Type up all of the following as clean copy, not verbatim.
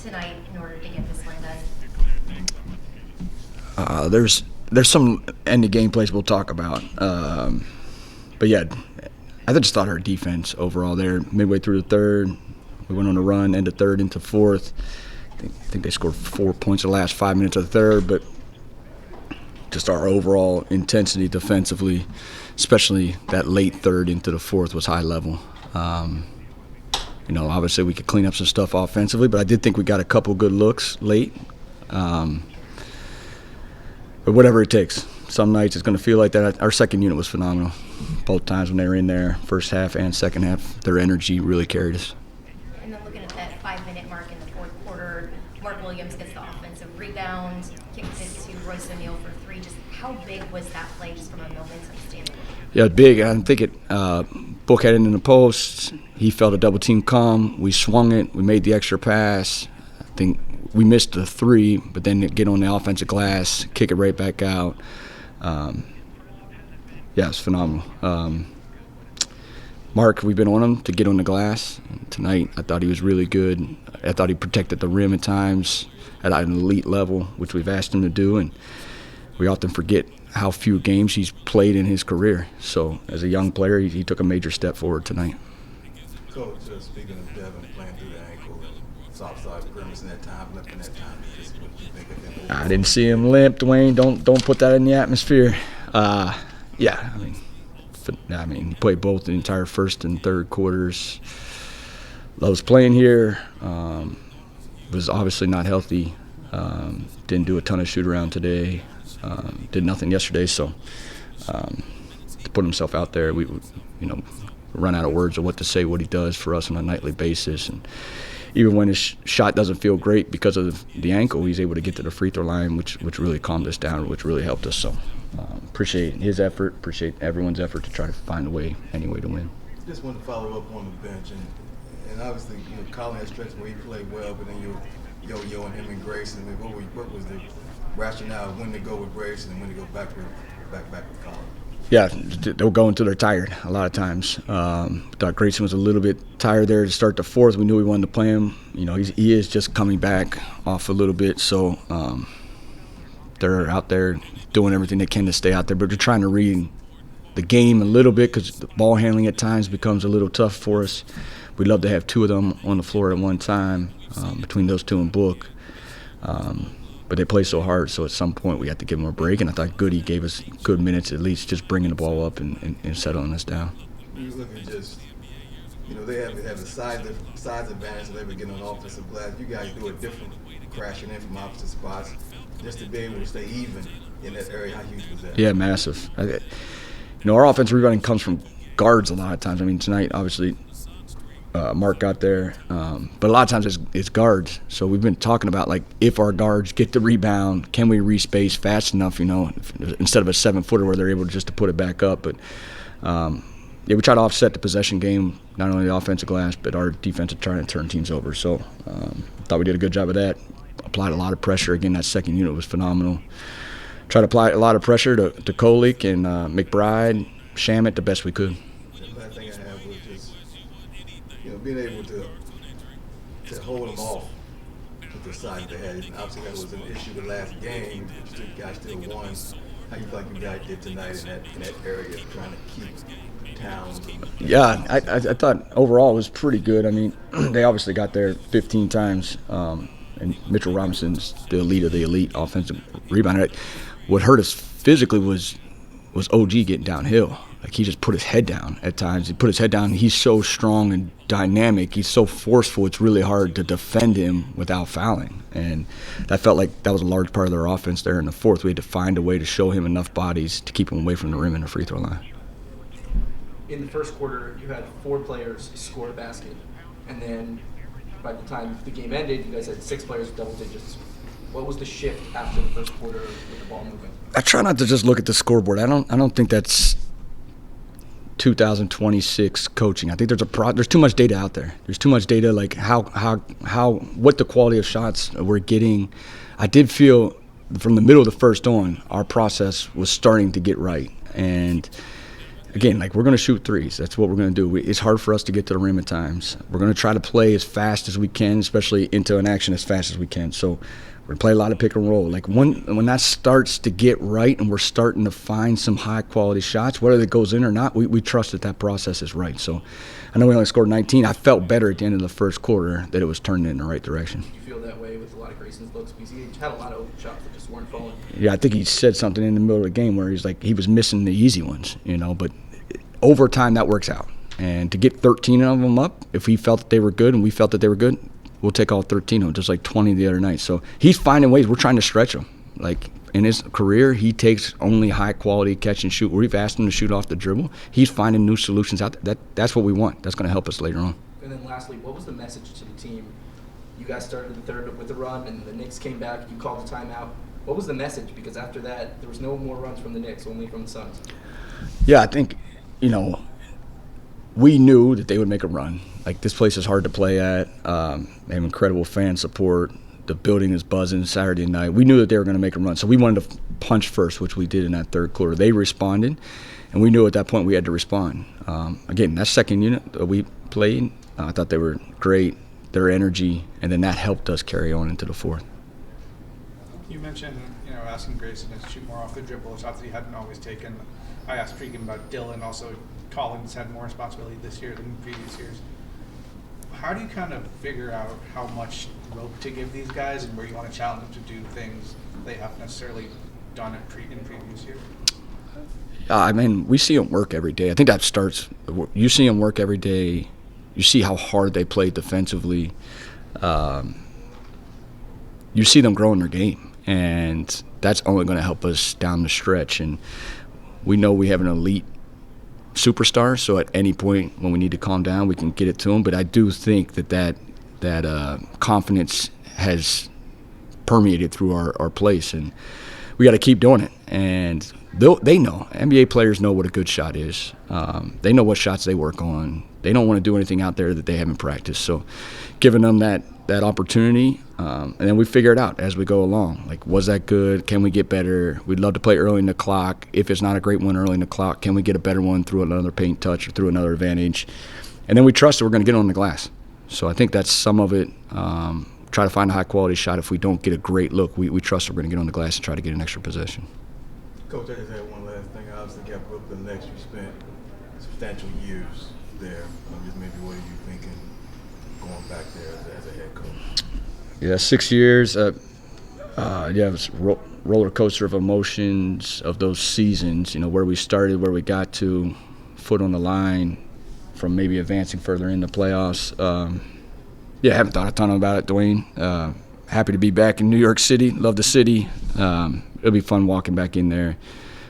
tonight in order to get this one done? There's some end of game plays we'll talk about. But yeah, I just thought our defense overall there, midway through the third, we went on a run, end of third into fourth. I think they scored 4 points in the last 5 minutes of the third, but just our overall intensity defensively, especially that late third into the fourth, was high level. Obviously we could clean up some stuff offensively, but I did think we got a couple good looks late. But whatever it takes. Some nights it's going to feel like that. Our second unit was phenomenal. Both times when they were in there, first half and second half, their energy really carried us. And then looking at that 5-minute mark in the fourth quarter, Mark Williams gets the offensive rebound, kicks it to Royce O'Neal for three. Just how big was that play just from a momentum standpoint? Yeah, big. I think it Book had it in the post. He felt a double team come. We swung it. We made the extra pass. I think we missed the three, but then get on the offensive glass, kick it right back out. It's phenomenal. Mark, we've been on him to get on the glass. Tonight, I thought he was really good. I thought he protected the rim at times at an elite level, which we've asked him to do, and we often forget how few games he's played in his career. So as a young player, he took a major step forward tonight. Coach, speaking of Devin playing through the ankle, soft side grimacing that time, limping that time, just what you think of him? I didn't see him limp, Dwayne. Don't put that in the atmosphere. He played both the entire first and third quarters. Loves playing here. Was obviously not healthy. Didn't do a ton of shoot around today. Did nothing yesterday. So to put himself out there, we run out of words of what to say. What he does for us on a nightly basis, and even when his shot doesn't feel great because of the ankle, he's able to get to the free throw line, which really calmed us down, which really helped us. So appreciate his effort, appreciate everyone's effort to try to find a way, any way to win. Just want to follow up on the bench, and obviously, Colin had stretched where he played well, but then you yo-yo and him and Grayson. What was the rationale when to go with Grayson and when to go back with Colin? Yeah, they'll go until they're tired a lot of times. Thought Grayson was a little bit tired there to start the fourth. We knew we wanted to play him. He is just coming back off a little bit, so they're out there doing everything they can to stay out there. But they're trying to read the game a little bit because the ball handling at times becomes a little tough for us. We'd love to have two of them on the floor at one time, between those two and Book. But they play so hard, so at some point we have to give them a break. And I thought Goody gave us good minutes, at least just bringing the ball up and settling us down. You look at they have a size advantage, so they were getting on offensive glass. You guys do a different crashing in from opposite spots just to be able to stay even in that area. How huge was that? Yeah, massive. Our offensive rebounding comes from guards a lot of times. Tonight, obviously, Mark got there, but a lot of times it's guards. So we've been talking about, if our guards get the rebound, can we respace fast enough, instead of a 7-footer where they're able just to put it back up. But we try to offset the possession game, not only the offensive glass, but our defense trying to turn teams over. So thought we did a good job of that. Applied a lot of pressure. Again, that second unit was phenomenal. Tried to apply a lot of pressure to Kolick and McBride, Shamet the best we could. Last thing I have was just being able to hold them off with the size they had. Obviously, that was an issue the last game. You guys still won. How you feel like you guys did tonight in that area, trying to keep Towns? Yeah, I thought overall it was pretty good. They obviously got there 15 times, and Mitchell Robinson's the elite of the elite offensive rebounder. What hurt us physically was OG getting downhill. He just put his head down at times. He put his head down. He's so strong and dynamic. He's so forceful. It's really hard to defend him without fouling. And that felt like that was a large part of their offense there in the fourth. We had to find a way to show him enough bodies to keep him away from the rim and the free throw line. In the first quarter, you had 4 players score a basket. And then by the time the game ended, you guys had 6 players with double digits. What was the shift after the first quarter with the ball moving? I try not to just look at the scoreboard. I don't think that's 2026 coaching. I think there's too much data out there. There's too much data, what the quality of shots we're getting. I did feel from the middle of the first on, our process was starting to get right. And again, like, we're going to shoot threes. That's what we're going to do. It's hard for us to get to the rim at times. We're going to try to play as fast as we can, especially into an action as fast as we can. So we're going to play a lot of pick and roll. Like, when that starts to get right and we're starting to find some high-quality shots, whether it goes in or not, we trust that process is right. So I know we only scored 19. I felt better at the end of the first quarter that it was turning in the right direction. Do you feel that way with a lot of Grayson's looks? Because he had a lot of open shots that just weren't falling. Yeah, I think he said something in the middle of the game where he's like, he was missing the easy ones, but over time that works out. And to get 13 of them up, if we felt that they were good and we felt that they were good, we'll take all 13 of them, just like 20 the other night. So he's finding ways. We're trying to stretch him. Like, in his career, he takes only high-quality catch and shoot. We've asked him to shoot off the dribble. He's finding new solutions out there. That's what we want. That's going to help us later on. And then lastly, what was the message to the team? You guys started the third with the run, and the Knicks came back. You called the timeout. What was the message? Because after that, there was no more runs from the Knicks, only from the Suns. Yeah, I think, we knew that they would make a run. Like, this place is hard to play at. They have incredible fan support. The building is buzzing Saturday night. We knew that they were going to make a run, so we wanted to punch first, which we did in that third quarter. They responded, and we knew at that point we had to respond. Again, that second unit that we played, I thought they were great, their energy, and then that helped us carry on into the fourth. You mentioned, asking Grayson to shoot more off the dribble, shots that he hadn't always taken. I asked Regan about Dylan. Also, Collins had more responsibility this year than previous years. How do you kind of figure out how much rope to give these guys and where you want to challenge them to do things they haven't necessarily done in previous years? We see them work every day. I think that starts – you see them work every day. You see how hard they play defensively. You see them grow in their game, and that's only going to help us down the stretch. And we know we have an elite superstar, so at any point when we need to calm down, we can get it to them. But I do think that confidence has permeated through our place, and we got to keep doing it. And they know. NBA players know what a good shot is. They know what shots they work on. They don't want to do anything out there that they haven't practiced. So giving them that opportunity, and then we figure it out as we go along. Like, was that good? Can we get better? We'd love to play early in the clock. If it's not a great one early in the clock, can we get a better one through another paint touch or through another advantage? And then we trust that we're going to get on the glass. So I think that's some of it. Try to find a high-quality shot. If we don't get a great look, we trust that we're going to get on the glass and try to get an extra possession. Coach, I just had one last thing. Obviously, got Brooklyn next. You spent substantial years there. Just maybe what are you thinking going back there as a head coach? Yeah, 6 years. It was a roller coaster of emotions of those seasons. Where we started, where we got to, foot on the line from maybe advancing further in the playoffs. I haven't thought a ton about it, Dwayne. Happy to be back in New York City. Love the city. It'll be fun walking back in there.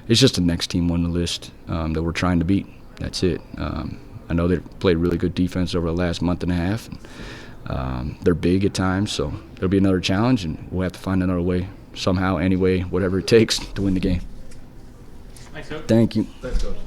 It's just the next team on the list that we're trying to beat. That's it. I know they've played really good defense over the last month and a half. They're big at times, so it'll be another challenge, and we'll have to find another way, somehow, anyway, whatever it takes to win the game. Thanks, Coach. Thank you. Thanks, Coach.